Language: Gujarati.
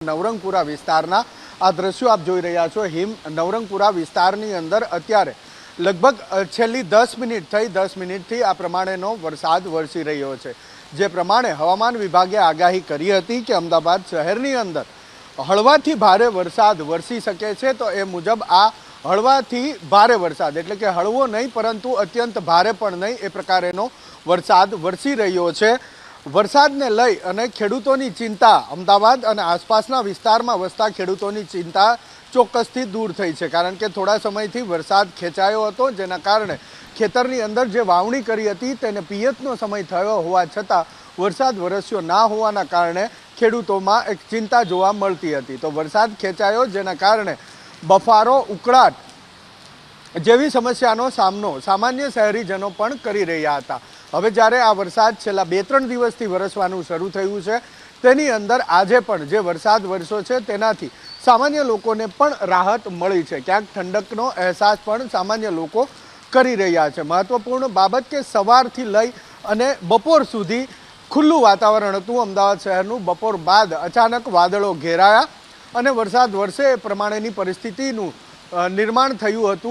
નવરંગપુરા વિસ્તારના આ દ્રશ્યો આપ જોઈ રહ્યા છો। હિમ નવરંગપુરા વિસ્તારની અંદર અત્યારે લગભગ છેલ્લી 10 મિનિટ થઈ 10 મિનિટથી આ પ્રમાણેનો વરસાદ વરસી રહ્યો છે। જે પ્રમાણે હવામાન વિભાગે આગાહી કરી હતી કે અમદાવાદ શહેરની અંદર હળવાથી ભારે વરસાદ વરસી શકે છે, તો એ મુજબ આ હળવાથી ભારે વરસાદ એટલે કે હળવો નહીં પરંતુ અત્યંત ભારે પણ નહીં એ પ્રકારેનો વરસાદ વરસી રહ્યો છે। વરસાદને લઈ અને ખેડૂતોની ચિંતા, અમદાવાદ અને આસપાસના વિસ્તારમાં વસતા ખેડૂતોની ચિંતા ચોક્કસથી દૂર થઈ છે, કારણ કે થોડા સમયથી વરસાદ ખેંચાયો હતો, જેના કારણે ખેતરની અંદર જે વાવણી કરી હતી તેને પિયતનો સમય થયો હોવા છતાં વરસાદ વરસ્યો ના હોવાના કારણે ખેડૂતોમાં એક ચિંતા જોવા મળતી હતી। તો વરસાદ ખેંચાયો જેના કારણે બફારો, ઉકળાટ જેવી સમસ્યાનો સામનો સામાન્ય શહેરીજનો પણ કરી રહ્યા હતા। હવે જ્યારે આ વરસાદ છેલ્લા 2-3 દિવસથી વરસવાનું શરૂ થયું છે, તેની અંદર આજે પણ જે વરસાદ વરસ્યો છે તેનાથી સામાન્ય લોકોને પણ રાહત મળી છે। ક્યાંક ઠંડકનો અહેસાસ પણ સામાન્ય લોકો કરી રહ્યા છે। મહત્વપૂર્ણ બાબત કે સવારથી લઈ અને બપોર સુધી ખુલ્લું વાતાવરણ હતું અમદાવાદ શહેરનું। બપોર બાદ અચાનક વાદળો ઘેરાયા અને વરસાદ વરસે એ પ્રમાણેની પરિસ્થિતિનું નિર્માણ થયું હતું।